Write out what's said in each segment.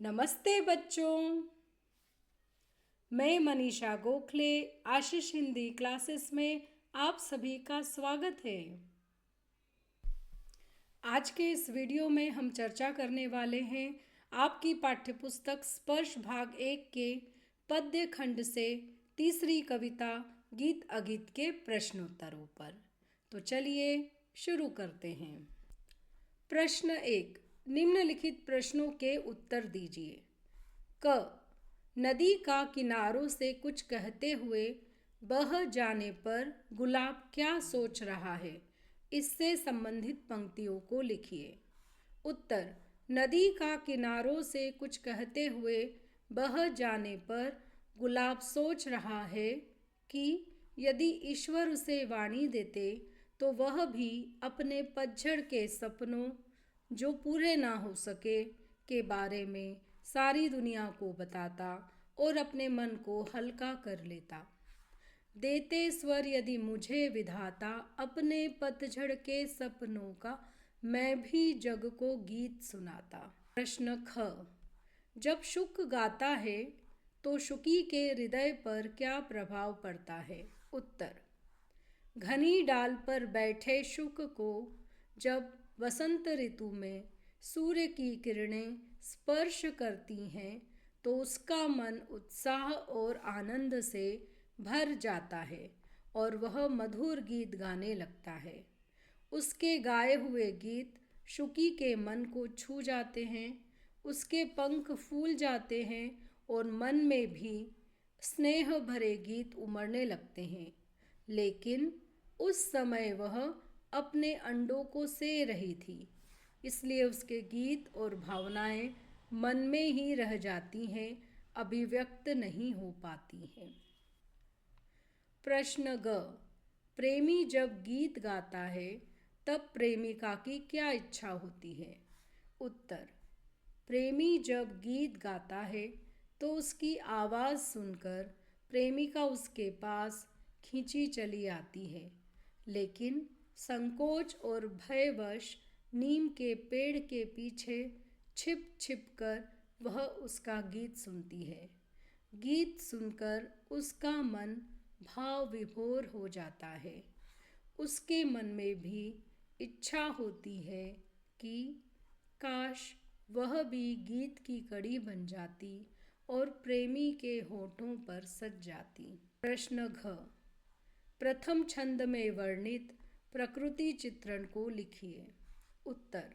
नमस्ते बच्चों। मैं मनीषा गोखले आशीष हिंदी क्लासेस में आप सभी का स्वागत है। आज के इस वीडियो में हम चर्चा करने वाले हैं आपकी पाठ्यपुस्तक स्पर्श भाग 1 के पद्य खंड से तीसरी कविता गीत अगीत के प्रश्नोत्तरों पर। तो चलिए शुरू करते हैं। प्रश्न 1, निम्नलिखित प्रश्नों के उत्तर दीजिए। क, नदी का किनारों से कुछ कहते हुए बह जाने पर गुलाब क्या सोच रहा है? इससे संबंधित पंक्तियों को लिखिए। उत्तर, नदी का किनारों से कुछ कहते हुए बह जाने पर गुलाब सोच रहा है कि यदि ईश्वर उसे वाणी देते तो वह भी अपने पतझड़ के सपनों जो पूरे ना हो सके के बारे में सारी दुनिया को बताता और अपने मन को हल्का कर लेता। देते स्वर यदि मुझे विधाता अपने पतझड़ के सपनों का, मैं भी जग को गीत सुनाता। प्रश्न ख, जब शुक गाता है तो शुकी के हृदय पर क्या प्रभाव पड़ता है? उत्तर, घनी डाल पर बैठे शुक को जब वसंत ऋतु में सूर्य की किरणें स्पर्श करती हैं तो उसका मन उत्साह और आनंद से भर जाता है और वह मधुर गीत गाने लगता है। उसके गाए हुए गीत शुकी के मन को छू जाते हैं, उसके पंख फूल जाते हैं और मन में भी स्नेह भरे गीत उमड़ने लगते हैं। लेकिन उस समय वह अपने अंडों को सें रही थी, इसलिए उसके गीत और भावनाएं मन में ही रह जाती हैं, अभिव्यक्त नहीं हो पाती हैं। प्रश्न ग, प्रेमी जब गीत गाता है तब प्रेमिका की क्या इच्छा होती है? उत्तर, प्रेमी जब गीत गाता है तो उसकी आवाज़ सुनकर प्रेमिका उसके पास खींची चली आती है, लेकिन संकोच और भयवश नीम के पेड़ के पीछे छिप छिप कर वह उसका गीत सुनती है। गीत सुनकर उसका मन भाव विभोर हो जाता है। उसके मन में भी इच्छा होती है कि काश वह भी गीत की कड़ी बन जाती और प्रेमी के होठों पर सज जाती। प्रश्न घ, प्रथम छंद में वर्णित प्रकृति चित्रण को लिखिए। उत्तर,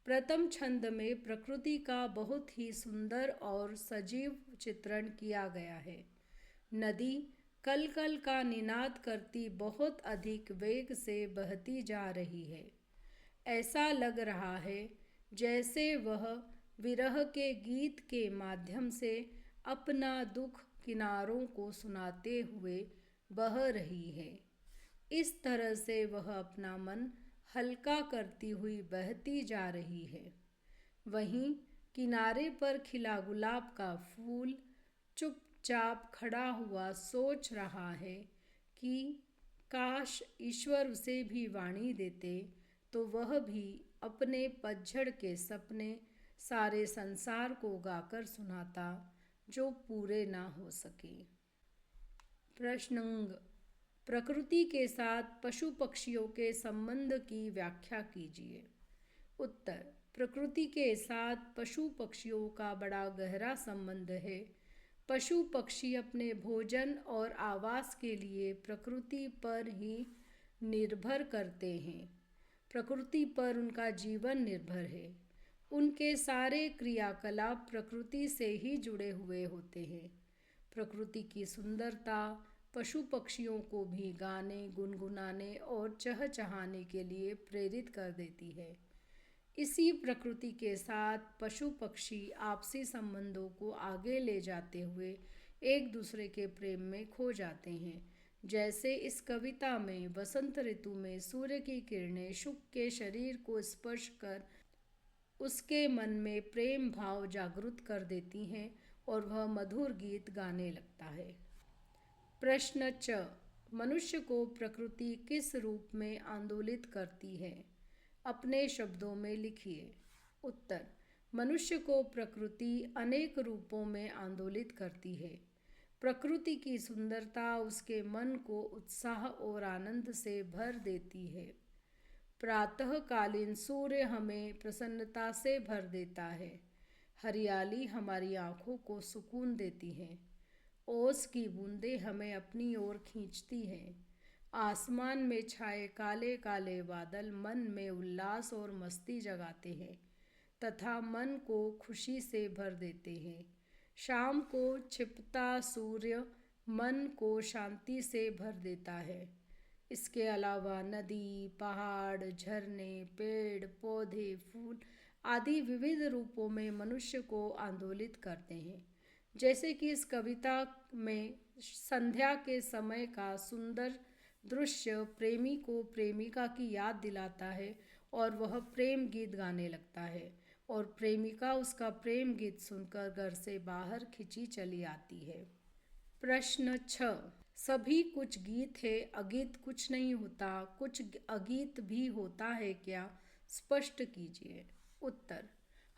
प्रथम छंद में प्रकृति का बहुत ही सुंदर और सजीव चित्रण किया गया है। नदी कल कल का निनाद करती बहुत अधिक वेग से बहती जा रही है। ऐसा लग रहा है जैसे वह विरह के गीत के माध्यम से अपना दुख किनारों को सुनाते हुए बह रही है। इस तरह से वह अपना मन हल्का करती हुई बहती जा रही है। वहीं किनारे पर खिला गुलाब का फूल चुपचाप खड़ा हुआ सोच रहा है कि काश ईश्वर उसे भी वाणी देते तो वह भी अपने पतझड़ के सपने सारे संसार को गाकर सुनाता जो पूरे ना हो सके। प्रश्नंग, प्रकृति के साथ पशु पक्षियों के संबंध की व्याख्या कीजिए। उत्तर, प्रकृति के साथ पशु पक्षियों का बड़ा गहरा संबंध है। पशु पक्षी अपने भोजन और आवास के लिए प्रकृति पर ही निर्भर करते हैं। प्रकृति पर उनका जीवन निर्भर है। उनके सारे क्रियाकलाप प्रकृति से ही जुड़े हुए होते हैं। प्रकृति की सुंदरता पशु पक्षियों को भी गाने, गुनगुनाने और चहचहाने के लिए प्रेरित कर देती है। इसी प्रकृति के साथ पशु पक्षी आपसी संबंधों को आगे ले जाते हुए एक दूसरे के प्रेम में खो जाते हैं। जैसे इस कविता में वसंत ऋतु में सूर्य की किरणें शुक के शरीर को स्पर्श कर उसके मन में प्रेम भाव जागृत कर देती हैं और वह मधुर गीत गाने लगता है। प्रश्न च, मनुष्य को प्रकृति किस रूप में आंदोलित करती है? अपने शब्दों में लिखिए। उत्तर, मनुष्य को प्रकृति अनेक रूपों में आंदोलित करती है। प्रकृति की सुंदरता उसके मन को उत्साह और आनंद से भर देती है। प्रातःकालीन सूर्य हमें प्रसन्नता से भर देता है। हरियाली हमारी आँखों को सुकून देती है। ओस की बूंदें हमें अपनी ओर खींचती हैं। आसमान में छाए काले काले बादल मन में उल्लास और मस्ती जगाते हैं तथा मन को खुशी से भर देते हैं। शाम को छिपता सूर्य मन को शांति से भर देता है। इसके अलावा नदी, पहाड़, झरने, पेड़, पौधे, फूल आदि विविध रूपों में मनुष्य को आंदोलित करते हैं। जैसे कि इस कविता में संध्या के समय का सुंदर दृश्य प्रेमी को प्रेमिका की याद दिलाता है और वह प्रेम गीत गाने लगता है और प्रेमिका उसका प्रेम गीत सुनकर घर से बाहर खिंची चली आती है। प्रश्न 6। सभी कुछ गीत है, अगीत कुछ नहीं होता, कुछ अगीत भी होता है क्या? स्पष्ट कीजिए। उत्तर।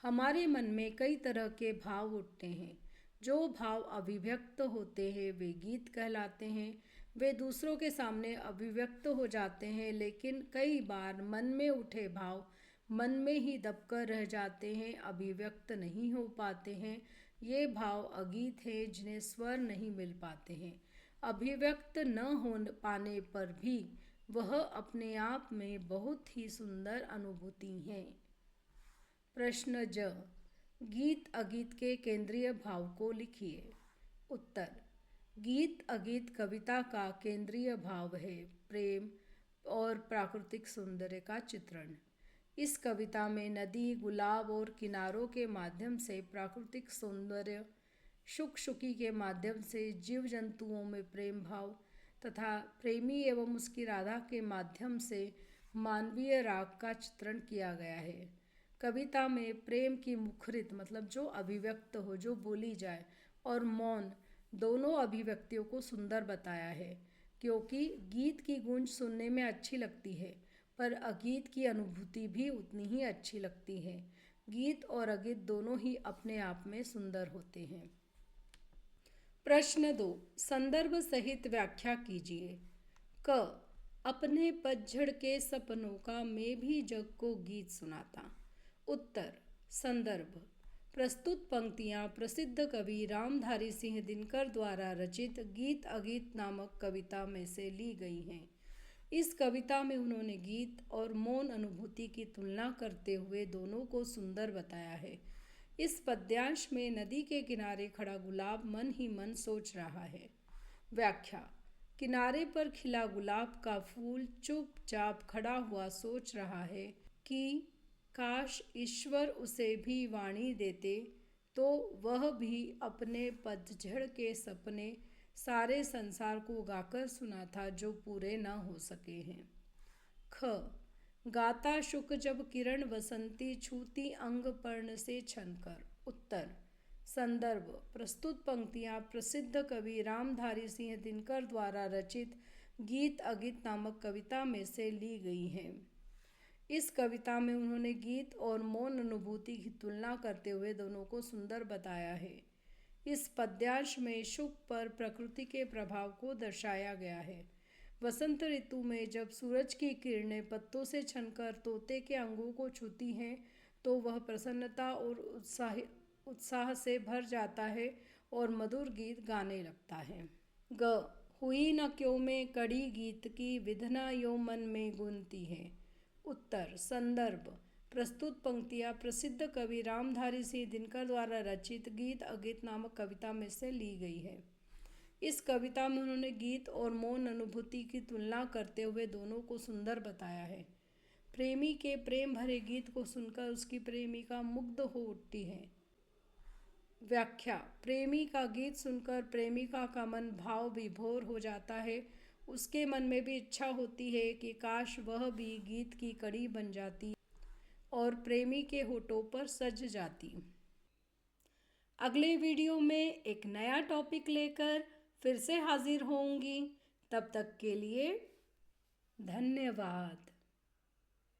हमारे मन में कई तरह के भाव उठते हैं। जो भाव अभिव्यक्त होते हैं वे गीत कहलाते हैं। वे दूसरों के सामने अभिव्यक्त हो जाते हैं, लेकिन कई बार मन में उठे भाव मन में ही दबकर रह जाते हैं, अभिव्यक्त नहीं हो पाते हैं। ये भाव अगीत हैं जिन्हें स्वर नहीं मिल पाते हैं। अभिव्यक्त न हो पाने पर भी वह अपने आप में बहुत ही सुंदर अनुभूति हैं। प्रश्न ज। गीत अगीत के केंद्रीय भाव को लिखिए। उत्तर। गीत अगीत कविता का केंद्रीय भाव है प्रेम और प्राकृतिक सौंदर्य का चित्रण। इस कविता में नदी, गुलाब और किनारों के माध्यम से प्राकृतिक सौंदर्य, शुक-शुकी के माध्यम से जीव जंतुओं में प्रेम भाव तथा प्रेमी एवं उसकी राधा के माध्यम से मानवीय राग का चित्रण किया गया है। कविता में प्रेम की मुखरित मतलब जो अभिव्यक्त हो, जो बोली जाए, और मौन दोनों अभिव्यक्तियों को सुंदर बताया है, क्योंकि गीत की गूंज सुनने में अच्छी लगती है पर अगीत की अनुभूति भी उतनी ही अच्छी लगती है। गीत और अगीत दोनों ही अपने आप में सुंदर होते हैं। प्रश्न 2। संदर्भ सहित व्याख्या कीजिए। क। अपने पतझड़ के सपनों का मैं भी जग को गीत सुनाता। उत्तर। संदर्भ। प्रस्तुत पंक्तियाँ प्रसिद्ध कवि रामधारी सिंह दिनकर द्वारा रचित गीत अगीत नामक कविता में से ली गई हैं। इस कविता में उन्होंने गीत और मौन अनुभूति की तुलना करते हुए दोनों को सुंदर बताया है। इस पद्यांश में नदी के किनारे खड़ा गुलाब मन ही मन सोच रहा है। व्याख्या। किनारे पर खिला गुलाब का फूल चुपचाप खड़ा हुआ सोच रहा है कि काश ईश्वर उसे भी वाणी देते तो वह भी अपने पतझड़ के सपने सारे संसार को गाकर सुनाता जो पूरे न हो सके हैं। ख। गाता शुक जब किरण वसंती छूती अंग पर्ण से छनकर। उत्तर। संदर्भ। प्रस्तुत पंक्तियाँ प्रसिद्ध कवि रामधारी सिंह दिनकर द्वारा रचित गीत अगीत नामक कविता में से ली गई हैं। इस कविता में उन्होंने गीत और मौन अनुभूति की तुलना करते हुए दोनों को सुंदर बताया है। इस पद्यांश में शुक पर प्रकृति के प्रभाव को दर्शाया गया है। वसंत ऋतु में जब सूरज की किरणें पत्तों से छनकर तोते के अंगों को छूती हैं तो वह प्रसन्नता और उत्साह से भर जाता है और मधुर गीत गाने लगता है। ग। हुई न क्यों में कड़ी गीत की विधना यो मन में गुनती है। उत्तर। संदर्भ। प्रस्तुत पंक्तियाँ प्रसिद्ध कवि रामधारी सिंह दिनकर द्वारा रचित गीत अगीत नामक कविता में से ली गई है। इस कविता में उन्होंने गीत और मौन अनुभूति की तुलना करते हुए दोनों को सुंदर बताया है। प्रेमी के प्रेम भरे गीत को सुनकर उसकी प्रेमिका मुग्ध हो उठती है। व्याख्या। प्रेमी का गीत सुनकर प्रेमिका का मन भाव विभोर हो जाता है। उसके मन में भी इच्छा होती है कि काश वह भी गीत की कड़ी बन जाती और प्रेमी के होठों पर सज जाती। अगले वीडियो में एक नया टॉपिक लेकर फिर से हाजिर होंगी। तब तक के लिए धन्यवाद।